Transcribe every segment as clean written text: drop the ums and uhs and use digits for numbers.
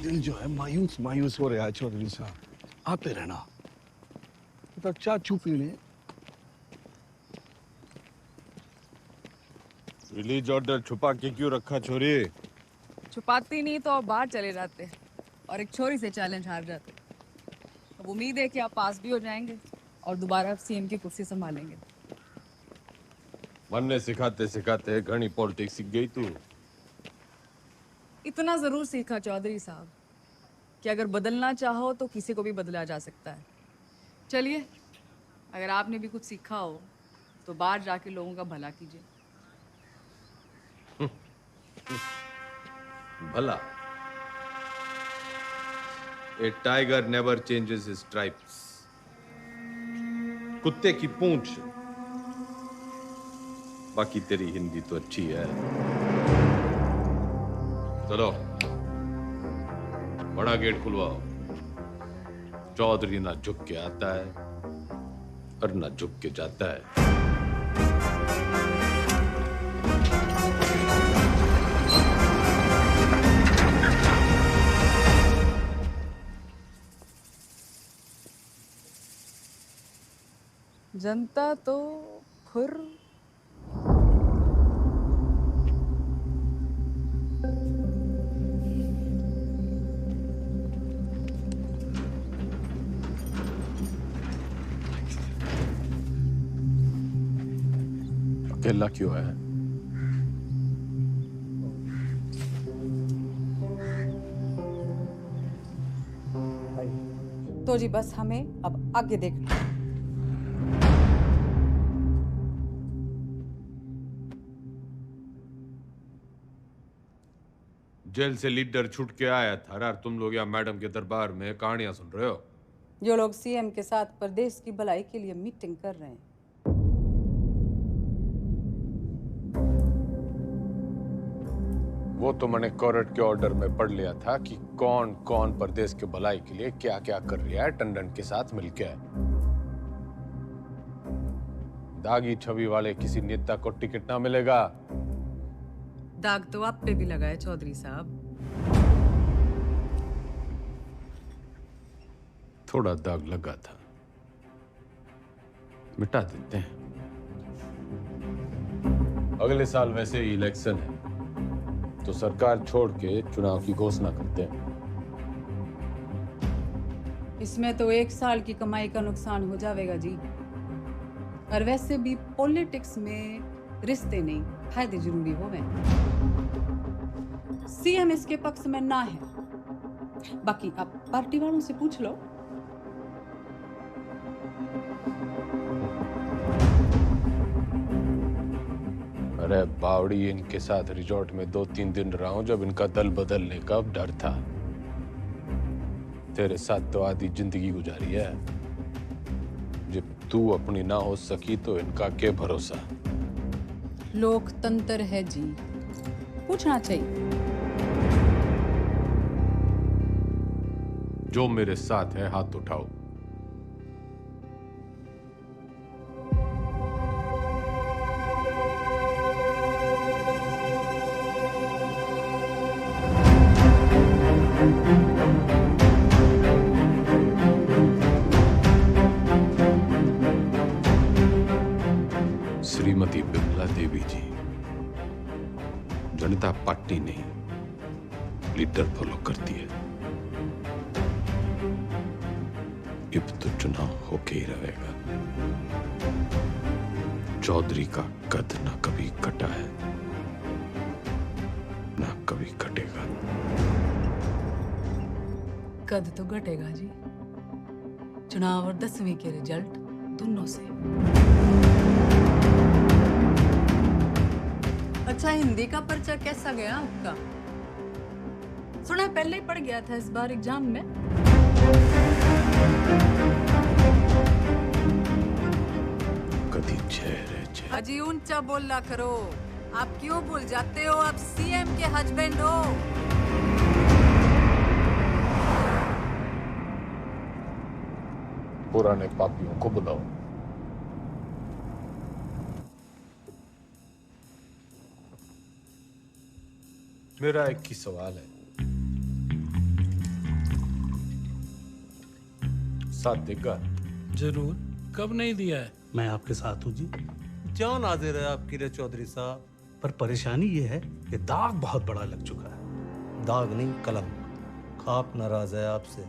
दिल जो है मायूस मायूस हो रहा है चौधरी साहब। आते रहना तो चाचू पीने। रिलीज ऑर्डर छुपा के क्यों रखा छोरी? छुपाती नहीं तो आप बाहर चले जाते और एक छोरी से चैलेंज हार जाते। अब उम्मीद है कि आप पास भी हो जाएंगे और दोबारा सीएम की कुर्सी संभालेंगे। मन ने सिखाते सिखाते घनी पॉलिटिक्स सीख गई तू। इतना जरूर सीखा चौधरी साहब कि अगर बदलना चाहो तो किसी को भी बदला जा सकता है। चलिए, अगर आपने भी कुछ सीखा हो तो बाहर जाके लोगों का भला कीजिए। भला? A tiger never changes his stripes. कुत्ते की पूंछ। बाकी तेरी हिंदी तो अच्छी है। चलो, बड़ा गेट खुलवाओ। चौधरी ना झुक के आता है और ना झुक के जाता है। जनता तो खुर अकेला क्यों है? तो जी बस हमें अब आगे देखना है। जेल से लीडर छूट के आया था और तुम लोग यहाँ मैडम के दरबार में कहानियां सुन रहे हो। जो लोग सीएम के साथ प्रदेश की भलाई के लिए मीटिंग कर रहे हैं। वो तो मैंने कोर्ट के ऑर्डर में पढ़ लिया था कि कौन कौन प्रदेश के भलाई के लिए क्या क्या कर रहा है टंडन के साथ मिलकर। दागी छवि वाले किसी नेता को टिकट ना मिलेगा। दाग तो आप पे भी लगा है चौधरी साहब। थोड़ा दाग लगा था, मिटा देते हैं। अगले साल वैसे ही इलेक्शन है तो सरकार छोड़ के चुनाव की घोषणा करते हैं। इसमें तो 1 साल की कमाई का नुकसान हो जाएगा जी। और वैसे भी पॉलिटिक्स में रिश्ते नहीं, फायदे जरूरी होवे। सीएम इसके पक्ष में ना है। बाकी आप पार्टी वालों से पूछ लो। अरे बावड़ी, इनके साथ रिजॉर्ट में 2-3 दिन रहा हूं जब इनका दल बदलने का डर था। तेरे साथ तो आधी जिंदगी गुजारी है। जब तू अपनी ना हो सकी तो इनका क्या भरोसा। लोकतंत्र है जी, पूछना चाहिए। जो मेरे साथ है हाथ उठाओ। श्रीमती बिमला देवी जी, जनता पार्टी नहीं लीडर फॉलो करती है। अब तो चुनाव होके ही रहेगा। चौधरी का कद ना कभी कटा है ना कभी कटेगा। कद तो घटेगा जी, चुनाव और 10वीं के रिजल्ट दोनों से। अच्छा, हिंदी का पर्चा कैसा गया आपका? सुना पहले ही पढ़ गया था इस बार एग्जाम में। कदी चेहरे चेहरे। अजी ऊंचा बोला करो। आप क्यों भूल जाते हो आप सीएम के हस्बैंड हो? पुराने पापियों को बुलाओ। मेरा एक ही सवाल है, साथ देगा? जरूर, कब नहीं दिया है? मैं आपके साथ हूँ जी, जान हाजिर है आपकी रे चौधरी साहब। पर परेशानी ये है कि दाग बहुत बड़ा लग चुका है। दाग नहीं, कलम। खाप नाराज है आपसे।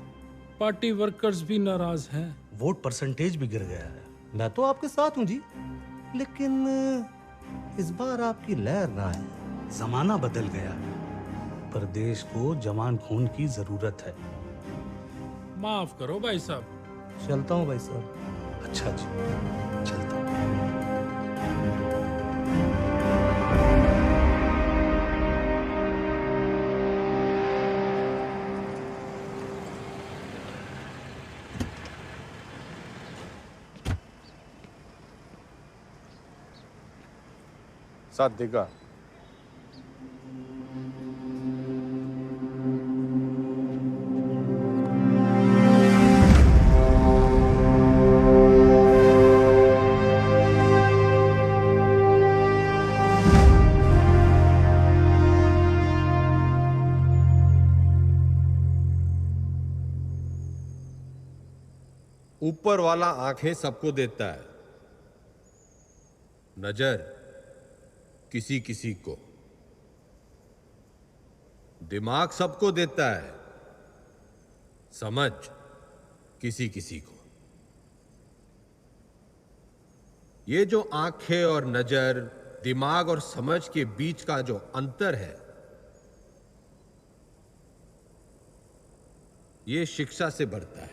पार्टी वर्कर्स भी नाराज हैं। वोट परसेंटेज भी गिर गया है। मैं तो आपके साथ हूँ जी, लेकिन इस बार आपकी लहर ना है। जमाना बदल गया है, पर देश को जवान खून की जरूरत है। माफ करो भाई साहब। चलता हूँ भाई साहब। अच्छा जी, चलता हूँ। साथ देगा? ऊपर वाला आंखें सबको देता है, नजर किसी किसी को, दिमाग सबको देता है, समझ किसी किसी को। ये जो आंखें और नजर, दिमाग और समझ के बीच का जो अंतर है, ये शिक्षा से बढ़ता है।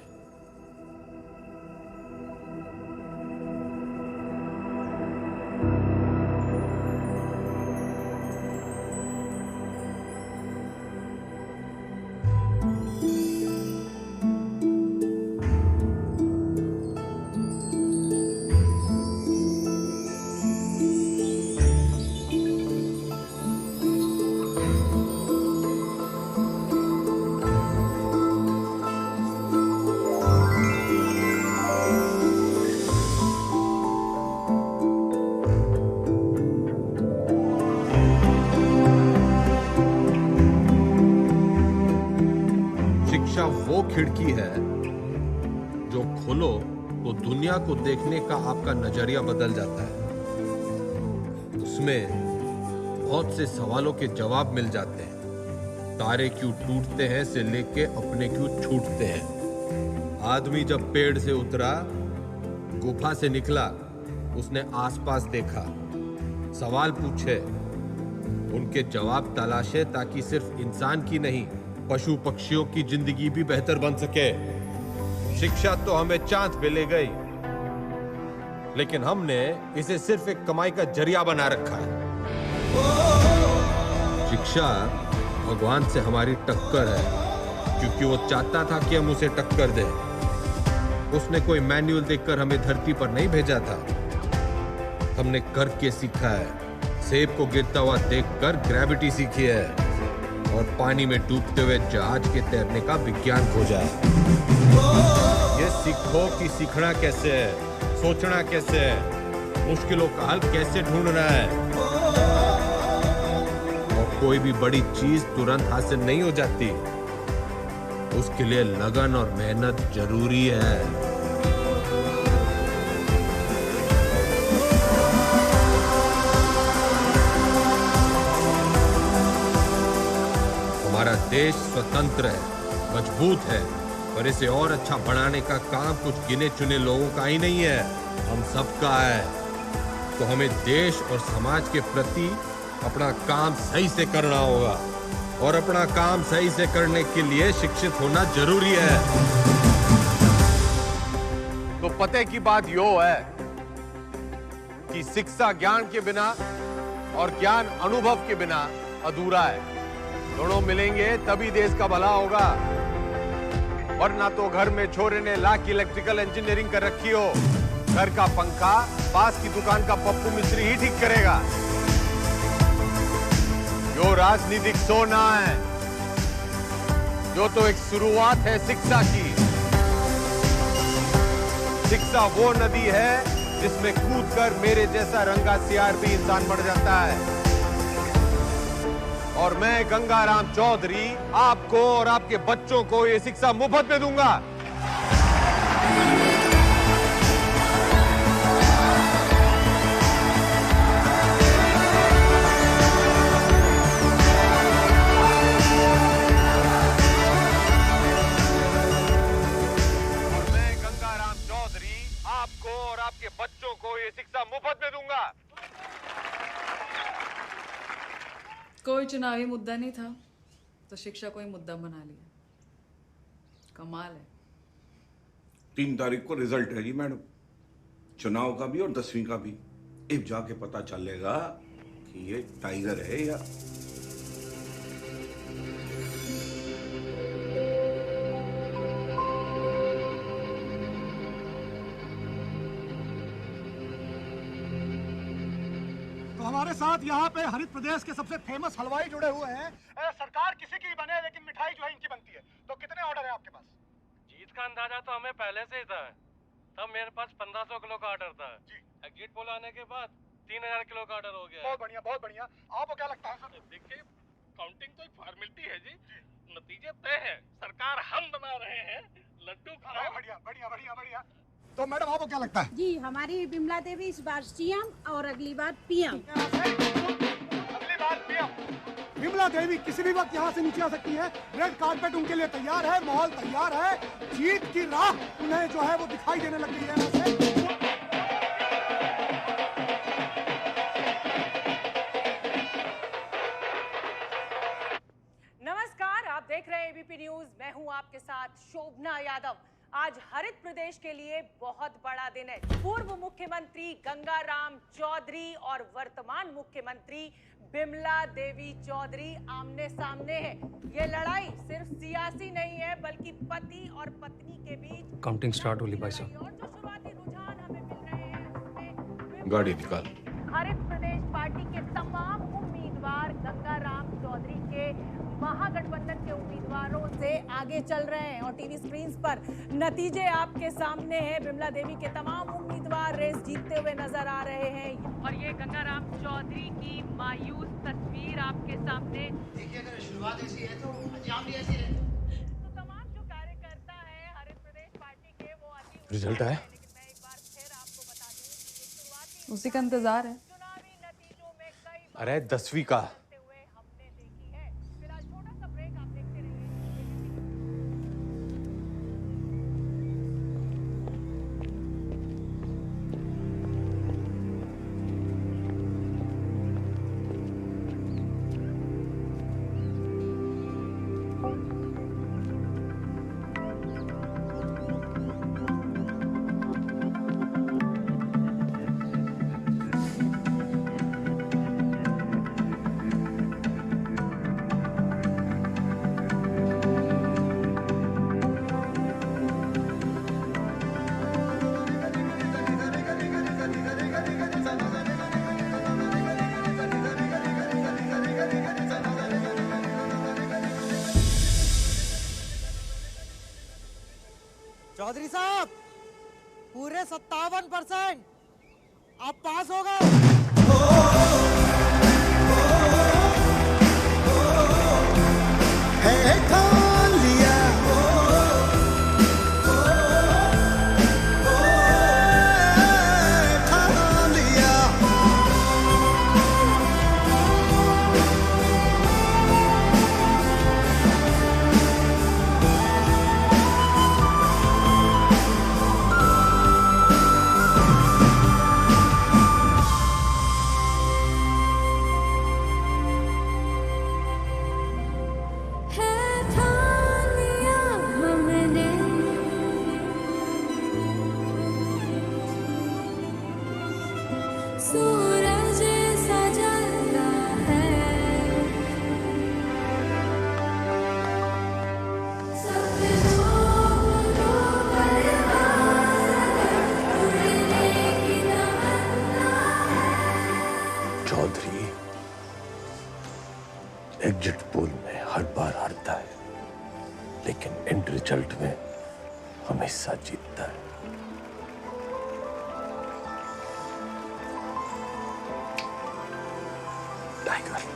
शिक्षा वो खिड़की है जो खोलो तो दुनिया को देखने का आपका नजरिया बदल जाता है। उसमें बहुत से सवालों के जवाब मिल जाते हैं। तारे क्यों टूटते हैं से लेके अपने क्यों छूटते हैं। आदमी जब पेड़ से उतरा, गुफा से निकला, उसने आसपास देखा, सवाल पूछे, उनके जवाब तलाशे, ताकि सिर्फ इंसान की नहीं, पशु पक्षियों की जिंदगी भी बेहतर बन सके। शिक्षा तो हमें चांद पे ले गई, लेकिन हमने इसे सिर्फ एक कमाई का जरिया बना रखा है। शिक्षा भगवान से हमारी टक्कर है, क्योंकि वो चाहता था कि हम उसे टक्कर दें। उसने कोई मैनुअल देखकर हमें धरती पर नहीं भेजा था, हमने करके सीखा है। सेब को गिरता हुआ देखकर ग्रेविटी सीखी है, और पानी में डूबते हुए जहाज के तैरने का विज्ञान खोजा है। ये सीखो कि सीखना कैसे है, सोचना कैसे है, मुश्किलों का हल कैसे ढूंढना है। और कोई भी बड़ी चीज तुरंत हासिल नहीं हो जाती, उसके लिए लगन और मेहनत जरूरी है। हमारा देश स्वतंत्र है, मजबूत है, पर इसे और अच्छा बनाने का काम कुछ गिने चुने लोगों का ही नहीं है, हम सबका है। तो हमें देश और समाज के प्रति अपना काम सही से करना होगा, और अपना काम सही से करने के लिए शिक्षित होना जरूरी है। तो पते की बात यो है कि शिक्षा ज्ञान के बिना और ज्ञान अनुभव के बिना अधूरा है। दोनों मिलेंगे तभी देश का भला होगा, वरना तो घर में छोरे ने लाख की इलेक्ट्रिकल इंजीनियरिंग कर रखी हो, घर का पंखा पास की दुकान का पप्पू मिस्त्री ही ठीक करेगा। जो राजनीतिक सोना है, जो तो एक शुरुआत है शिक्षा की। शिक्षा वो नदी है जिसमें कूदकर मेरे जैसा रंगा सियार भी इंसान बढ़ जाता है। और मैं गंगाराम चौधरी आपको और आपके बच्चों को ये शिक्षा मुफ्त में दूंगा। और मैं गंगाराम चौधरी आपको और आपके बच्चों को ये शिक्षा मुफ्त में दूंगा। कोई चुनावी मुद्दा नहीं था तो शिक्षा को ही मुद्दा बना लिया। कमाल है। 3 तारीख को रिजल्ट है जी मैडम, चुनाव का भी और 10वीं का भी। अब जाके पता चलेगा कि ये टाइगर है या तो हमारे साथ यहाँ पे हरित प्रदेश के सबसे फेमस हलवाई जुड़े हुए हैं। सरकार किसी की बने लेकिन मिठाई जो है इनकी बनती है। तो कितने ऑर्डर है आपके पास? जीत का अंदाजा तो हमें पहले से ही था। तब मेरे पास 1500 किलो का ऑर्डर था जी। एग्जिट पोल आने के बाद 3000 किलो का ऑर्डर हो गया। बहुत बढ़िया, बहुत बढ़िया। आपको क्या लगता है सर? देखिए, काउंटिंग तो एक फॉर्मेलिटी है जी। नतीजे तय है, सरकार हम बना रहे हैं, लड्डू खाओ। बढ़िया बढ़िया बढ़िया बढ़िया। तो मैडम आपको क्या लगता है? जी, हमारी बिमला देवी इस बार सीएम और अगली बार पीएम। अगली बार पीएम। बिमला देवी किसी भी वक्त यहाँ से नीचे आ सकती है। रेड कार्पेट उनके लिए तैयार है, माहौल तैयार है। जीत की राह उन्हें जो है वो दिखाई देने लग गई है यहाँ से। नमस्कार, आप देख रहे हैं एबीपी न्यूज। मैं हूं आपके साथ शोभना यादव। आज हरित प्रदेश के लिए बहुत बड़ा दिन है। पूर्व मुख्यमंत्री गंगाराम चौधरी और वर्तमान मुख्यमंत्री बिमला देवी चौधरी आमने सामने हैं। ये लड़ाई सिर्फ सियासी नहीं है बल्कि पति और पत्नी के बीच काउंटिंग स्टार्ट होली भाई साहब। और जो शुरुआती रुझान हमें मिल रहे हैं उसमें गाड़ी निकाल। हरित प्रदेश पार्टी के तमाम उम्मीदवार गंगाराम चौधरी के महागठबंधन के उम्मीदवारों से आगे चल रहे हैं और टीवी स्क्रीन पर नतीजे आपके सामने हैं। बिमला देवी के तमाम उम्मीदवार रेस जीतते हुए नजर आ रहे हैं और ये गंगाराम चौधरी की मायूस तस्वीर आपके सामने। देखिए, अगर शुरुआत ऐसी है तो अंजाम भी ऐसी है। तो तमाम जो कार्यकर्ता है हरित प्रदेश पार्टी के वो रिजल्ट आया? लेकिन मैं एक बार फिर आपको बता दूं कि शुरुआती उसी का इंतजार है। चुनावी नतीजों में कई अरे 10वीं का हुए हमने देखी है। फिलहाल छोटा सा ब्रेक, आप देखते रहिए। चौधरी साहब, पूरे 57% आप पास हो गए। चौधरी एग्जिट पोल में हर बार हारता है, लेकिन एंड रिजल्ट में हमेशा जीतता है। टाइगर।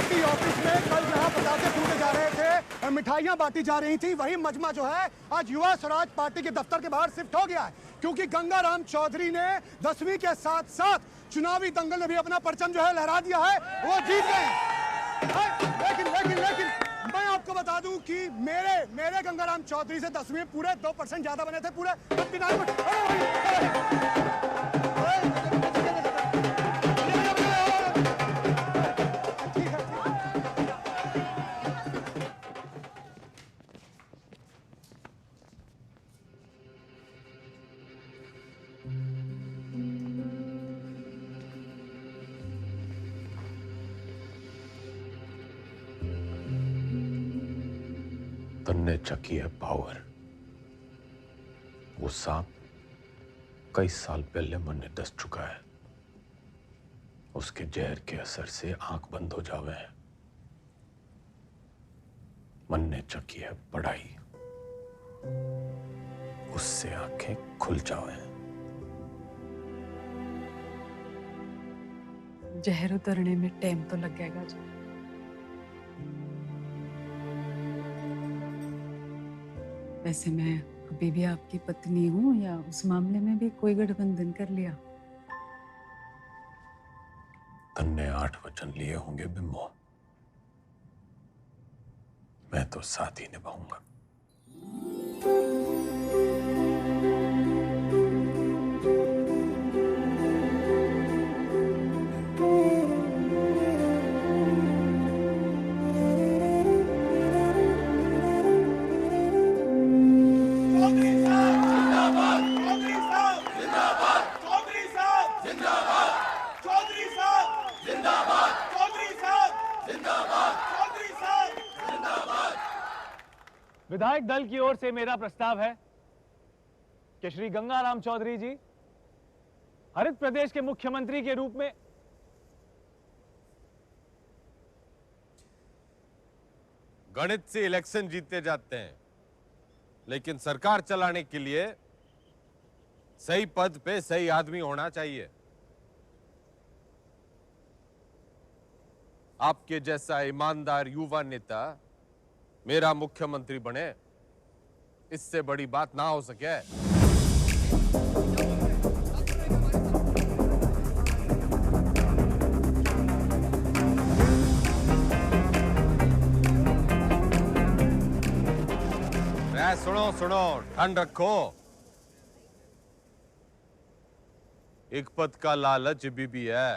पार्टी ऑफिस में कल जहां पटाखे फूटे जा रहे थे, मिठाइयां बांटी जा रही थी, वही मजमा जो है आज युवा स्वराज पार्टी के दफ्तर के बाहर शिफ्ट हो गया है, क्योंकि गंगाराम चौधरी ने 10वीं के साथ साथ चुनावी दंगल में भी अपना परचम जो है लहरा दिया है, वो जीत गए। लेकिन मैं आपको बता दूं कि मेरे गंगाराम चौधरी से 10वीं पूरे 2% ज्यादा बने थे, पूरे 59%। तन्ने चकी है पावर। वो सांप कई साल पहले मन ने डस चुका है। उसके जहर के असर से आंख बंद हो जावे हैं। मन ने चकी है पढ़ाई, उससे आंखें खुल जावे हैं। जहर उतरने में टाइम तो लगेगा जी। वैसे मैं अभी भी आपकी पत्नी हूँ, या उस मामले में भी कोई गठबंधन कर लिया? तन्ने 8 वचन लिए होंगे बिम्बो, मैं तो साथ ही निभाऊंगा। विधायक दल की ओर से मेरा प्रस्ताव है कि श्री गंगाराम चौधरी जी हरित प्रदेश के मुख्यमंत्री के रूप में गणित से इलेक्शन जीते जाते हैं, लेकिन सरकार चलाने के लिए सही पद पे सही आदमी होना चाहिए। आपके जैसा ईमानदार युवा नेता मेरा मुख्यमंत्री बने, इससे बड़ी बात ना हो सके। सुनो, ठंड रखो। एक पद का लालच भी है।